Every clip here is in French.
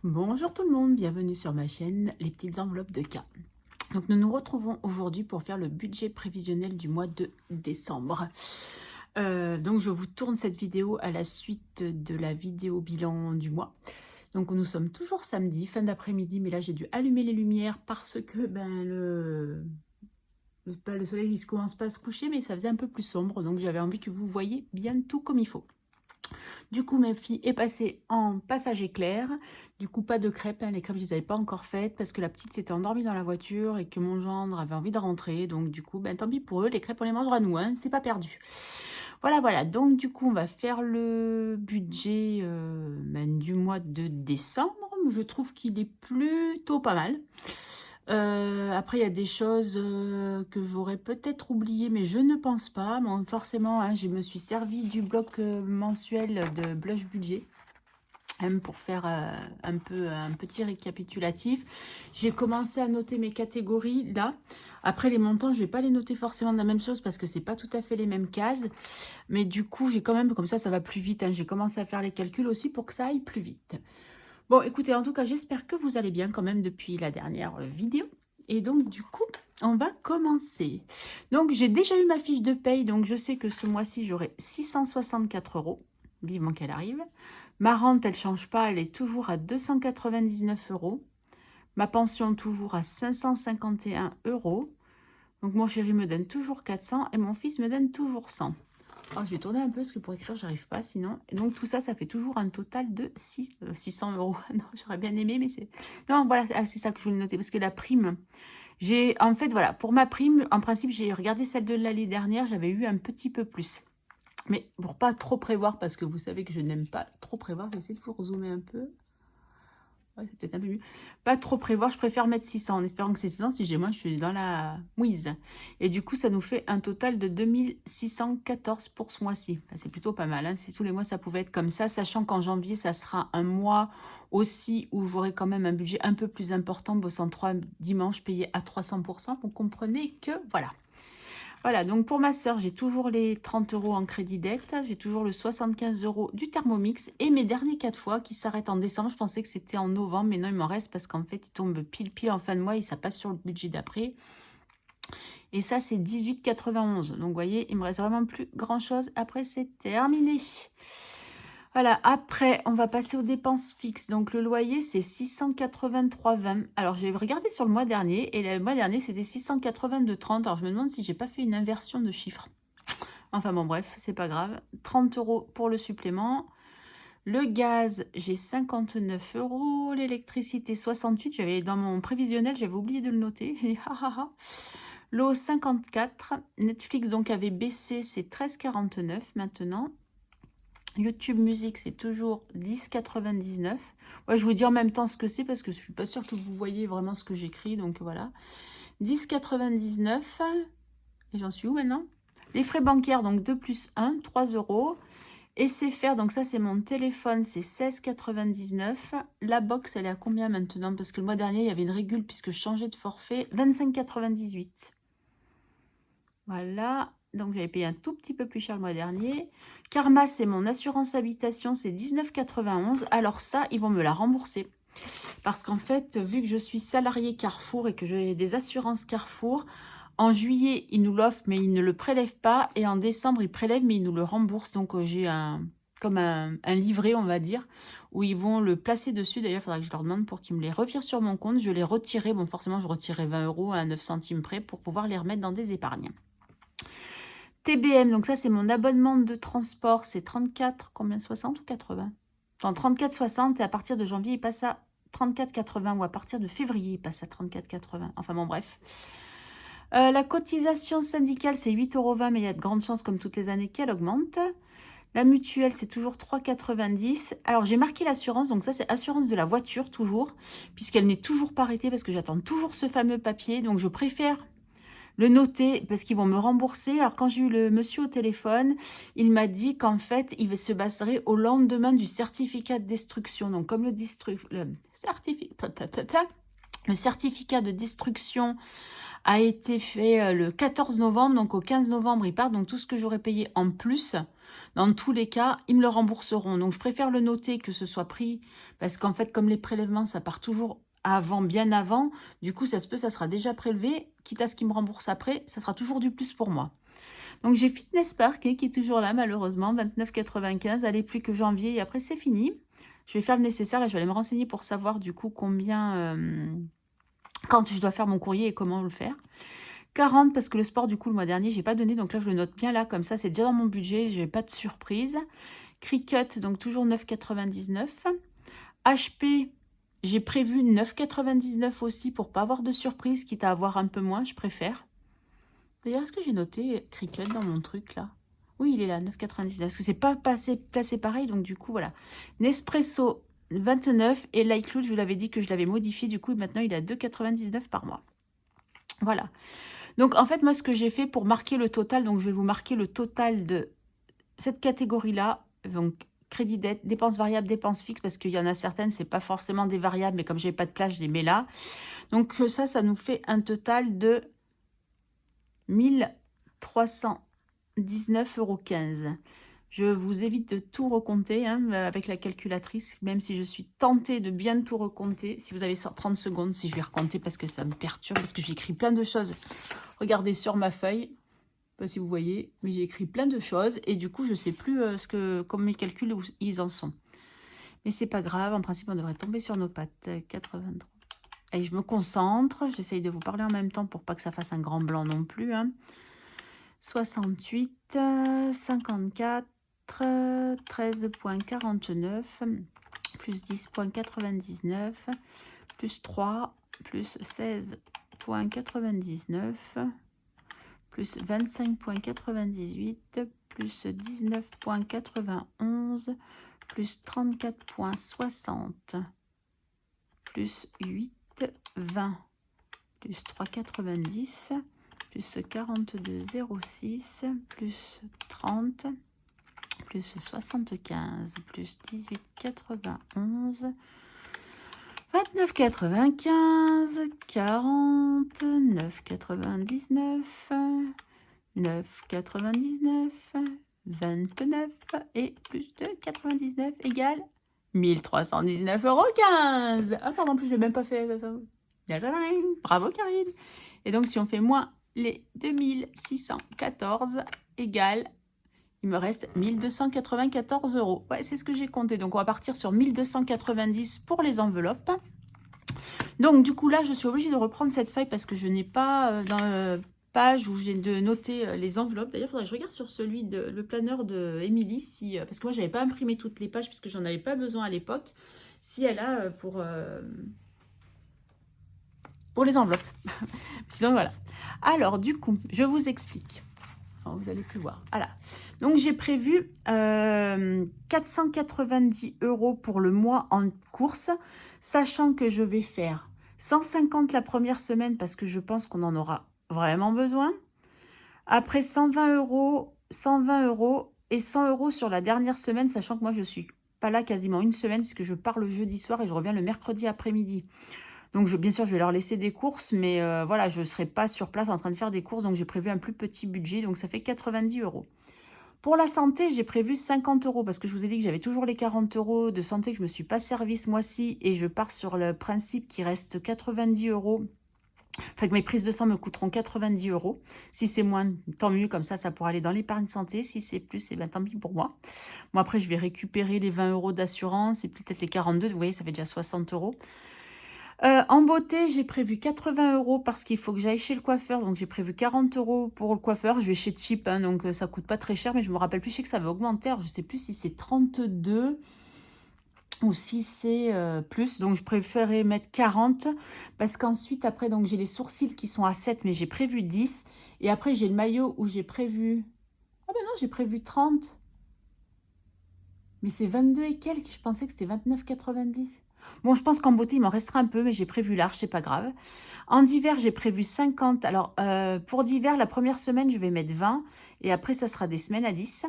Bonjour tout le monde, bienvenue sur ma chaîne Les Petites Enveloppes de K. Donc nous nous retrouvons aujourd'hui pour faire le budget prévisionnel du mois de décembre. Donc je vous tourne cette vidéo à la suite de la vidéo bilan du mois. Donc nous sommes toujours samedi, fin d'après-midi, mais là j'ai dû allumer les lumières parce que le soleil il commence pas à se coucher, mais ça faisait un peu plus sombre, donc j'avais envie que vous voyez bien tout comme il faut. Du coup, ma fille est passée en passage éclair. Du coup, pas de crêpes. Les crêpes, je les avais pas encore faites parce que la petite s'était endormie dans la voiture et que mon gendre avait envie de rentrer. Donc, du coup, tant pis pour eux. Les crêpes, on les mangera nous. Hein, c'est pas perdu. Voilà, voilà. Donc, du coup, on va faire le budget du mois de décembre. Je trouve qu'il est plutôt pas mal. Après, il y a des choses que j'aurais peut-être oubliées, mais je ne pense pas. Bon, forcément, hein, je me suis servi du bloc mensuel de Blush Budget pour faire un petit récapitulatif. J'ai commencé à noter mes catégories là. Après, les montants, je ne vais pas les noter forcément de la même chose parce que c'est pas tout à fait les mêmes cases. Mais du coup, j'ai quand même, comme ça va plus vite. Hein, j'ai commencé à faire les calculs aussi pour que ça aille plus vite. Bon, écoutez, en tout cas, j'espère que vous allez bien quand même depuis la dernière vidéo. Et donc, du coup, on va commencer. Donc, j'ai déjà eu ma fiche de paye. Donc, je sais que ce mois-ci, j'aurai 664 €. Vivement qu'elle arrive. Ma rente, elle ne change pas. Elle est toujours à 299 €. Ma pension, toujours à 551 €. Donc, mon chéri me donne toujours 400 et mon fils me donne toujours 100. Oh, je vais tourner un peu parce que pour écrire, j'arrive pas sinon. Et donc, tout ça, ça fait toujours un total de 600 €. Non, j'aurais bien aimé, mais c'est... Non, voilà, c'est ça que je voulais noter. Parce que la prime, en fait, voilà, pour ma prime, en principe, j'ai regardé celle de l'année dernière, j'avais eu un petit peu plus. Mais pour pas trop prévoir, parce que vous savez que je n'aime pas trop prévoir, je vais essayer de vous rezoomer un peu. Ouais, c'est peut-être un peu mieux. Pas trop prévoir, je préfère mettre 600 en espérant que c'est 600. Si j'ai moins, je suis dans la mouise. Et du coup, ça nous fait un total de 2614 pour ce mois-ci. Enfin, c'est plutôt pas mal. Hein. Si tous les mois, ça pouvait être comme ça, sachant qu'en janvier, ça sera un mois aussi où j'aurai quand même un budget un peu plus important, bossant 3 dimanches payés à 300%. Vous comprenez que voilà. Voilà, donc pour ma soeur, j'ai toujours les 30 € en crédit dette, j'ai toujours le 75 € du Thermomix et mes derniers 4 fois qui s'arrêtent en décembre. Je pensais que c'était en novembre, mais non, il m'en reste parce qu'en fait, ils tombent pile en fin de mois et ça passe sur le budget d'après. Et ça, c'est 18,91 €. Donc, vous voyez, il me reste vraiment plus grand-chose. Après, c'est terminé. Voilà, après, on va passer aux dépenses fixes. Donc, le loyer, c'est 683,20 €. Alors, j'ai regardé sur le mois dernier, et le mois dernier, c'était 682,30 €. Alors, je me demande si j'ai pas fait une inversion de chiffres. Enfin, bon, bref, c'est pas grave. 30 € pour le supplément. Le gaz, j'ai 59 €. L'électricité, 68. J'avais dans mon prévisionnel, j'avais oublié de le noter. L'eau, 54. Netflix, donc, avait baissé, c'est 13,49 € maintenant. YouTube Musique, c'est toujours 10,99 €. Ouais, je vous dis en même temps ce que c'est parce que je suis pas sûre que vous voyez vraiment ce que j'écris. Donc voilà. 10,99 €. Et j'en suis où maintenant? Les frais bancaires, donc 2 plus 1, 3 €. Et c'est faire, donc ça c'est mon téléphone, c'est 16,99 €. La box, elle est à combien maintenant? Parce que le mois dernier, il y avait une régule puisque je changeais de forfait. 25,98 €. Voilà. Donc, j'avais payé un tout petit peu plus cher le mois dernier. Karma, c'est mon assurance habitation, c'est 19,91 €. Alors ça, ils vont me la rembourser. Parce qu'en fait, vu que je suis salariée Carrefour et que j'ai des assurances Carrefour, en juillet, ils nous l'offrent, mais ils ne le prélèvent pas. Et en décembre, ils prélèvent, mais ils nous le remboursent. Donc, j'ai comme un livret, on va dire, où ils vont le placer dessus. D'ailleurs, il faudra que je leur demande pour qu'ils me les revirent sur mon compte. Je les retirerai. Bon, forcément, je retirerai 20 € à 9 centimes près pour pouvoir les remettre dans des épargnes. TBM, donc ça c'est mon abonnement de transport, c'est 34, combien, 60 ou 80? Non, 34,60 et à partir de janvier il passe à 34,80 ou à partir de février il passe à 34,80. Enfin bon bref. La cotisation syndicale c'est 8,20 € mais il y a de grandes chances comme toutes les années qu'elle augmente. La mutuelle c'est toujours 3,90 €. Alors j'ai marqué l'assurance, donc ça c'est assurance de la voiture toujours, puisqu'elle n'est toujours pas arrêtée parce que j'attends toujours ce fameux papier, donc je préfère le noter parce qu'ils vont me rembourser. Alors, quand j'ai eu le monsieur au téléphone, il m'a dit qu'en fait, il se baserait au lendemain du certificat de destruction. Donc, comme le certificat de destruction a été fait le 14 novembre, donc au 15 novembre, il part. Donc, tout ce que j'aurais payé en plus, Dans tous les cas, ils me le rembourseront. Donc, je préfère le noter que ce soit pris parce qu'en fait, comme les prélèvements, ça part toujours avant, bien avant. Du coup, ça se peut, ça sera déjà prélevé. Quitte à ce qu'ils me remboursent après, ça sera toujours du plus pour moi. Donc, j'ai Fitness Park qui est toujours là, malheureusement, 29,95. Allez, plus que janvier et après, c'est fini. Je vais faire le nécessaire. Là, je vais aller me renseigner pour savoir du coup combien... quand je dois faire mon courrier et comment le faire. 40 parce que le sport, du coup, le mois dernier, j'ai pas donné. Donc là, je le note bien là, comme ça, c'est déjà dans mon budget. Je n'ai pas de surprise. Cricut, donc toujours 9,99. HP, j'ai prévu 9,99 aussi pour pas avoir de surprise, quitte à avoir un peu moins, je préfère. D'ailleurs, est-ce que j'ai noté Cricut dans mon truc là? Oui, il est là, 9,99. Parce que c'est pas placé pareil, donc du coup, voilà. Nespresso, 29. Et l'iCloud, je vous l'avais dit que je l'avais modifié. Du coup, maintenant, il est à 2,99 par mois. Voilà. Donc, en fait, moi, ce que j'ai fait pour marquer le total, donc je vais vous marquer le total de cette catégorie-là. Donc, crédit dette, dépenses variables, dépenses fixes, parce qu'il y en a certaines, c'est pas forcément des variables, mais comme j'ai pas de place, je les mets là. Donc, ça nous fait un total de 1319,15 €. Je vous évite de tout recompter avec la calculatrice, même si je suis tentée de bien tout recompter. Si vous avez 30 secondes, si je vais recompter parce que ça me perturbe, parce que j'ai écrit plein de choses. Regardez sur ma feuille, je ne sais pas si vous voyez, mais j'ai écrit plein de choses et du coup, je ne sais plus comme mes calculs, où ils en sont. Mais c'est pas grave, en principe, on devrait tomber sur nos pattes. 83. Et je me concentre, j'essaye de vous parler en même temps pour pas que ça fasse un grand blanc non plus. 68, 54, 13,49, plus 10,99, plus 3, plus 16,99, plus 25,98, plus 19,91, plus 34,60, plus 8, 20, plus 3,90, plus 42,06, plus 30, plus 75, plus 18,91, 29,95, 40, 9,99, 9,99, 29 et plus de 99 égale 1319,15 €. Ah pardon, en plus je l'ai même pas fait. Bravo Karine. Et donc si on fait moins les 2614 égale, il me reste 1294 €. Ouais, c'est ce que j'ai compté. Donc on va partir sur 1290 pour les enveloppes. Donc du coup là, je suis obligée de reprendre cette feuille parce que je n'ai pas dans la page où j'ai de noter les enveloppes. D'ailleurs, il faudrait que je regarde sur celui de le planeur de Émilie, si parce que moi, j'avais pas imprimé toutes les pages puisque j'en avais pas besoin à l'époque. Si elle a pour les enveloppes. Sinon, voilà. Alors, du coup, je vous explique. Alors, vous allez plus voir. Voilà. Donc, j'ai prévu 490 € pour le mois en course, sachant que je vais faire 150 la première semaine parce que je pense qu'on en aura vraiment besoin. Après, 120 €, 120 € et 100 € sur la dernière semaine, sachant que moi, je suis pas là quasiment une semaine puisque je pars le jeudi soir et je reviens le mercredi après-midi. Donc, bien sûr, je vais leur laisser des courses, mais voilà, je ne serai pas sur place en train de faire des courses. Donc, j'ai prévu un plus petit budget, donc ça fait 90 €. Pour la santé, j'ai prévu 50 € parce que je vous ai dit que j'avais toujours les 40 € de santé que je ne me suis pas servi ce mois-ci. Et je pars sur le principe qu'il reste 90 €. Enfin, que mes prises de sang me coûteront 90 €. Si c'est moins, tant mieux, comme ça pourra aller dans l'épargne santé. Si c'est plus, eh ben, tant pis pour moi. Moi, après, je vais récupérer les 20 € d'assurance et peut-être les 42. Vous voyez, ça fait déjà 60 €. En beauté, j'ai prévu 80 € parce qu'il faut que j'aille chez le coiffeur. Donc, j'ai prévu 40 € pour le coiffeur. Je vais chez Cheap, donc ça coûte pas très cher. Mais je me rappelle plus, je sais que ça va augmenter. Alors, je sais plus si c'est 32 ou si c'est plus. Donc, je préférais mettre 40 parce qu'ensuite, après, donc j'ai les sourcils qui sont à 7, mais j'ai prévu 10. Et après, j'ai le maillot où j'ai prévu... Ah ben non, j'ai prévu 30. Mais c'est 22 et quelques. Je pensais que c'était 29,90. Bon, je pense qu'en beauté, il m'en restera un peu, mais j'ai prévu large, c'est pas grave. En d'hiver, j'ai prévu 50. Alors, pour d'hiver, la première semaine, je vais mettre 20. Et après, ça sera des semaines à 10.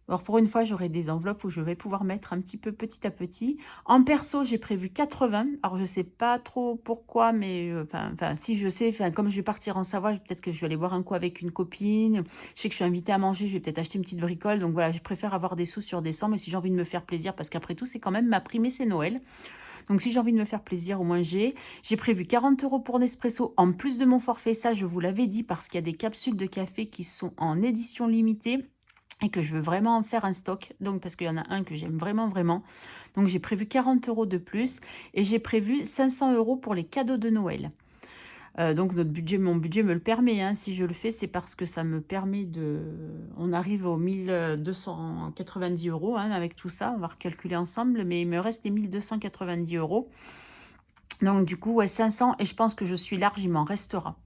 Alors pour une fois, j'aurai des enveloppes où je vais pouvoir mettre un petit peu petit à petit. En perso, j'ai prévu 80. Alors je sais pas trop pourquoi, mais enfin si je sais, enfin comme je vais partir en Savoie, peut-être que je vais aller boire un coup avec une copine. Je sais que je suis invitée à manger, je vais peut-être acheter une petite bricole. Donc voilà, je préfère avoir des sous sur décembre. Et si j'ai envie de me faire plaisir, parce qu'après tout, c'est quand même ma prime et c'est Noël. Donc si j'ai envie de me faire plaisir, au moins j'ai prévu 40 € pour Nespresso en plus de mon forfait. Ça, je vous l'avais dit parce qu'il y a des capsules de café qui sont en édition limitée et que je veux vraiment en faire un stock. Donc parce qu'il y en a un que j'aime vraiment, vraiment. Donc j'ai prévu 40 € de plus et j'ai prévu 500 € pour les cadeaux de Noël. Donc notre budget, mon budget me le permet. Hein. Si je le fais, c'est parce que ça me permet de... On arrive aux 1290 € hein, avec tout ça. On va recalculer ensemble, mais il me reste les 1290 €. Donc du coup, ouais, 500 et je pense que je suis large, il m'en restera.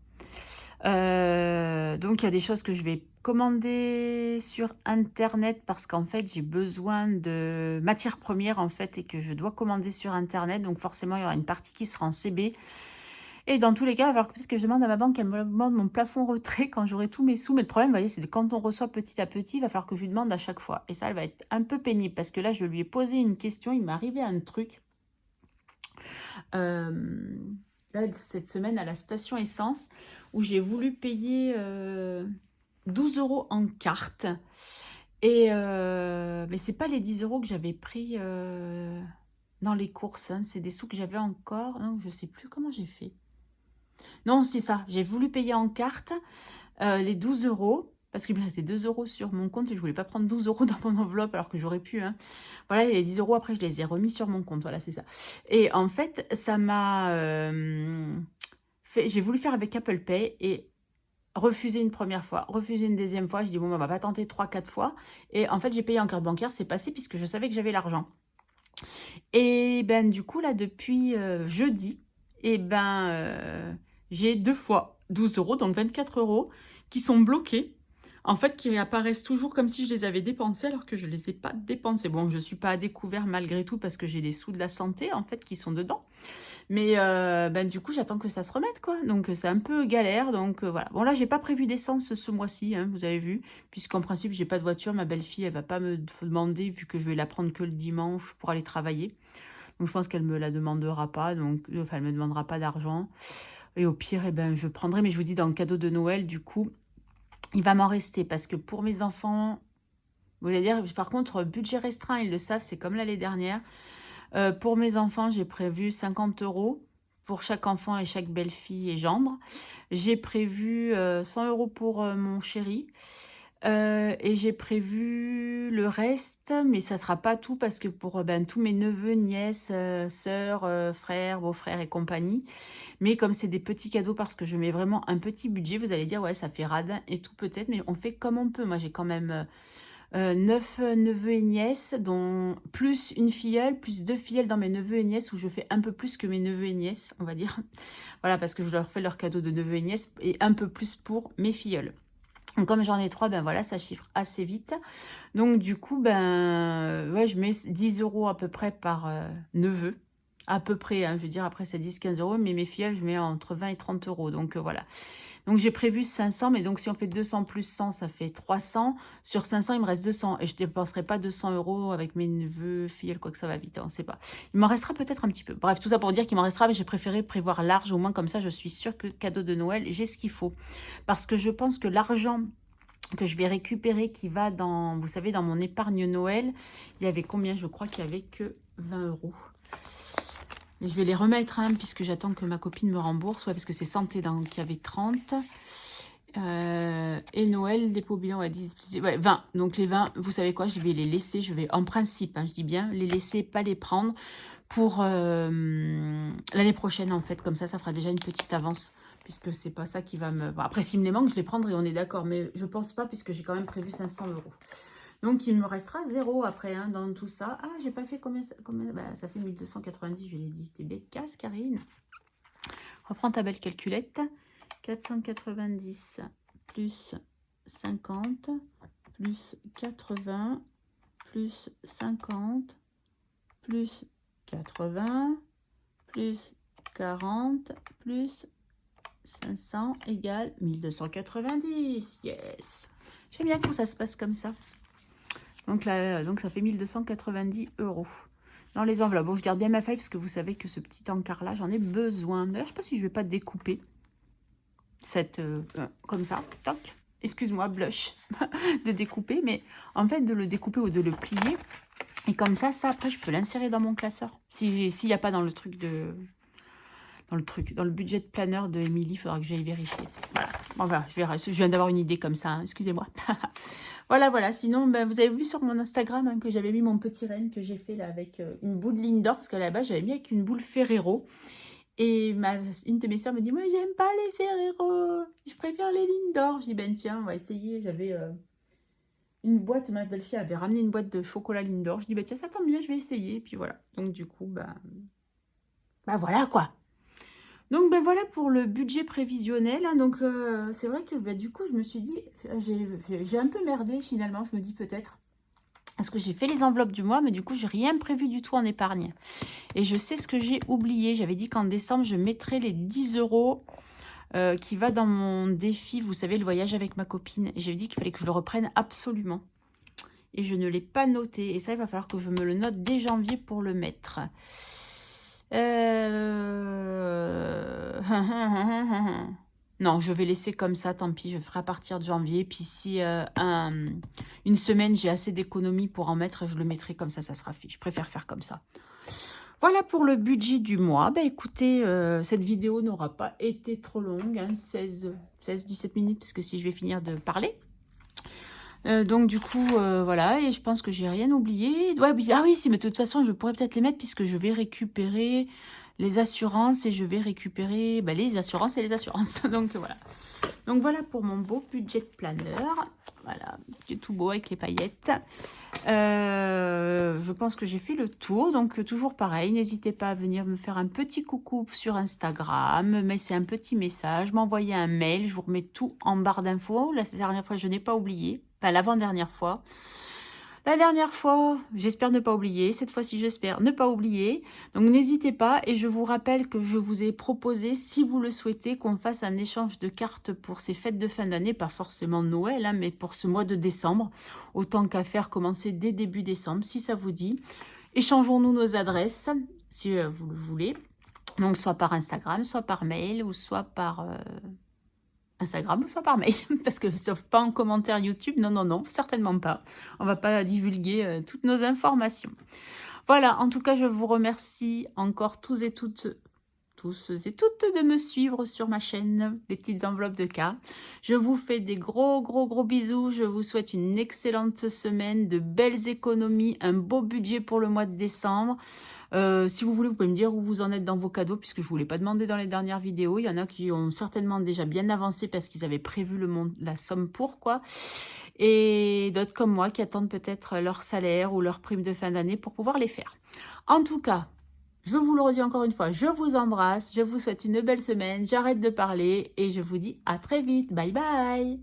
Donc il y a des choses que je vais commander sur internet parce qu'en fait j'ai besoin de matières premières en fait et que je dois commander sur internet. Donc forcément il y aura une partie qui sera en CB. Et dans tous les cas, alors peut-être que je demande à ma banque qu'elle me demande mon plafond retrait quand j'aurai tous mes sous. Mais le problème, vous voyez, c'est que quand on reçoit petit à petit, il va falloir que je lui demande à chaque fois. Et ça, elle va être un peu pénible parce que là, je lui ai posé une question. Il m'est arrivé un truc. Là, cette semaine, à la station essence, où j'ai voulu payer 12 € en carte. Et mais c'est pas les 10 € que j'avais pris dans les courses. Hein. C'est des sous que j'avais encore. Non, je sais plus comment j'ai fait. Non, c'est ça. J'ai voulu payer en carte les 12 €. Parce qu'il me restait 2 € sur mon compte et je voulais pas prendre 12 € dans mon enveloppe alors que j'aurais pu. Hein. Voilà, et les 10 € après, je les ai remis sur mon compte. Voilà, c'est ça. Et en fait, ça m'a fait. J'ai voulu faire avec Apple Pay et refuser une première fois, refuser une deuxième fois. Je dis, bon, on va pas tenter 3-4 fois. Et en fait, j'ai payé en carte bancaire. C'est passé puisque je savais que j'avais l'argent. Et ben, du coup, là, depuis jeudi, et ben, j'ai 2 fois 12 €, donc 24 € qui sont bloqués. En fait, qui réapparaissent toujours comme si je les avais dépensés alors que je ne les ai pas dépensés. Bon, je ne suis pas à découvert malgré tout parce que j'ai les sous de la santé, en fait, qui sont dedans. Mais ben, du coup, j'attends que ça se remette, quoi. Donc, c'est un peu galère. Donc, voilà. Bon, là, j'ai pas prévu d'essence ce mois-ci, hein, vous avez vu. Puisqu'en principe, j'ai pas de voiture. Ma belle-fille, elle va pas me demander, vu que je vais la prendre que le dimanche pour aller travailler. Donc, je pense qu'elle me la demandera pas. Donc, enfin, elle me demandera pas d'argent. Et au pire, eh ben, je prendrai. Mais je vous dis, dans le cadeau de Noël, du coup, il va m'en rester. Parce que pour mes enfants, vous allez dire, par contre, budget restreint, ils le savent, c'est comme l'année dernière. Pour mes enfants, j'ai prévu 50 € pour chaque enfant et chaque belle-fille et gendre. J'ai prévu 100 € pour mon chéri. Et j'ai prévu le reste, mais ça sera pas tout parce que pour ben, tous mes neveux, nièces, sœurs, frères, beaux-frères et compagnie. Mais comme c'est des petits cadeaux parce que je mets vraiment un petit budget, vous allez dire, ouais, ça fait radin et tout peut-être, mais on fait comme on peut. Moi, j'ai quand même 9 neveux et nièces, dont plus une filleule, plus 2 filleuls dans mes neveux et nièces, où je fais un peu plus que mes neveux et nièces, on va dire. Voilà, parce que je leur fais leur cadeau de neveux et nièces, et un peu plus pour mes filleuls. Donc, comme j'en ai 3, ben voilà, ça chiffre assez vite. Donc, du coup, ben, ouais, je mets 10 € à peu près par neveu. À peu près, hein, je veux dire, après c'est 10-15 €, mais mes filleuls, je mets entre 20 et 30 €. Donc, voilà. Donc, j'ai prévu 500, mais donc si on fait 200 plus 100, ça fait 300. Sur 500, il me reste 200. Et je ne dépenserai pas 200 € avec mes neveux, filles, quoi que ça va vite, on ne sait pas. Il m'en restera peut-être un petit peu. Bref, tout ça pour dire qu'il m'en restera, mais j'ai préféré prévoir large. Au moins, comme ça, je suis sûre que cadeau de Noël, j'ai ce qu'il faut. Parce que je pense que l'argent que je vais récupérer qui va dans, vous savez, dans mon épargne Noël, il y avait combien? Je crois qu'il n'y avait que 20 €. Mais je vais les remettre, hein, puisque j'attends que ma copine me rembourse. Ouais, parce que c'est santé, donc il y avait 30. Et Noël, dépôt bilan, ouais, 10, ouais, 20. Donc les 20, vous savez quoi, je vais les laisser. Je vais, en principe, hein, je dis bien, les laisser, pas les prendre pour l'année prochaine, en fait. Comme ça fera déjà une petite avance. Puisque c'est pas ça qui va me... Bon, après, s'il me les manque, je les prendrai, on est d'accord. Mais je pense pas, puisque j'ai quand même prévu 500 €. Donc, il me restera 0 après, hein, dans tout ça. Ah, j'ai pas fait combien bah, ça fait 1290, je l'ai dit. T'es bécasse, Karine. Reprends ta belle calculette. 490 plus 50 plus 80 plus 50 plus 80 plus 40 plus 500 égale 1290. Yes! J'aime bien quand ça se passe comme ça. Donc là, donc ça fait 1290 € dans les enveloppes. Bon, je garde bien ma feuille parce que vous savez que ce petit encart là, j'en ai besoin. D'ailleurs, je sais pas si je vais pas découper cette comme ça. Toc. Excuse-moi, blush de découper, mais en fait de le découper ou de le plier. Et comme ça après je peux l'insérer dans mon classeur. S'il n'y a pas dans le truc de dans le budget de planeur de Émilie, il faudra que j'aille vérifier. Voilà. Bon, voilà, je verrai. Je viens d'avoir une idée comme ça, hein, excusez-moi. Voilà, voilà. Sinon, ben, vous avez vu sur mon Instagram hein, que j'avais mis mon petit renne que j'ai fait là avec une boule Lindor, parce qu'à la base, j'avais mis avec une boule Ferrero. Et une de mes soeurs me dit, moi, j'aime pas les Ferrero, je préfère les Lindor. Je dis, ben tiens, on va essayer. J'avais une boîte, ma belle-fille avait ramené une boîte de chocolat Lindor. Je dis, ben tiens, ça tombe bien, je vais essayer. Et puis voilà. Donc du coup, ben voilà quoi. Donc, ben voilà pour le budget prévisionnel. Hein. Donc, c'est vrai que ben, du coup, je me suis dit, j'ai un peu merdé finalement, je me dis peut-être. Parce que j'ai fait les enveloppes du mois, mais du coup, j'ai rien prévu du tout en épargne. Et je sais ce que j'ai oublié. J'avais dit qu'en décembre, je mettrais les 10 € qui va dans mon défi, vous savez, le voyage avec ma copine. Et j'avais dit qu'il fallait que je le reprenne absolument. Et je ne l'ai pas noté. Et ça, il va falloir que je me le note dès janvier pour le mettre. Non, je vais laisser comme ça, tant pis, je ferai à partir de janvier. Puis si une semaine, j'ai assez d'économies pour en mettre, je le mettrai comme ça sera fait. Je préfère faire comme ça. Voilà pour le budget du mois. Ben, écoutez, cette vidéo n'aura pas été trop longue, hein, 16-17 minutes, parce que si je vais finir de parler. Donc du coup, voilà, et je pense que j'ai rien oublié. Ouais, ah oui, si, mais de toute façon, je pourrais peut-être les mettre puisque je vais récupérer les assurances et je vais récupérer les assurances et les assurances. Donc voilà. Donc voilà pour mon beau budget planeur. Voilà, qui est tout beau avec les paillettes. Je pense que j'ai fait le tour. Donc toujours pareil, n'hésitez pas à venir me faire un petit coucou sur Instagram, me laisser un petit message, m'envoyer un mail. Je vous remets tout en barre d'infos. La dernière fois, je n'ai pas oublié. Enfin, l'avant-dernière fois. La dernière fois, j'espère ne pas oublier. Cette fois-ci, j'espère ne pas oublier. Donc, n'hésitez pas. Et je vous rappelle que je vous ai proposé, si vous le souhaitez, qu'on fasse un échange de cartes pour ces fêtes de fin d'année. Pas forcément Noël, hein, mais pour ce mois de décembre. Autant qu'à faire commencer dès début décembre, si ça vous dit. Échangeons-nous nos adresses, si vous le voulez. Donc, soit par Instagram, soit par mail, ou soit par... Instagram ou soit par mail, parce que sauf pas en commentaire YouTube, non, certainement pas. On va pas divulguer toutes nos informations. Voilà, en tout cas, je vous remercie encore tous et toutes de me suivre sur ma chaîne des petites enveloppes de cas. Je vous fais des gros bisous. Je vous souhaite une excellente semaine, de belles économies, un beau budget pour le mois de décembre. Si vous voulez, vous pouvez me dire où vous en êtes dans vos cadeaux, puisque je ne vous l'ai pas demandé dans les dernières vidéos. Il y en a qui ont certainement déjà bien avancé parce qu'ils avaient prévu la somme pour, quoi. Et d'autres comme moi qui attendent peut-être leur salaire ou leur prime de fin d'année pour pouvoir les faire. En tout cas, je vous le redis encore une fois, je vous embrasse, je vous souhaite une belle semaine, j'arrête de parler et je vous dis à très vite. Bye bye!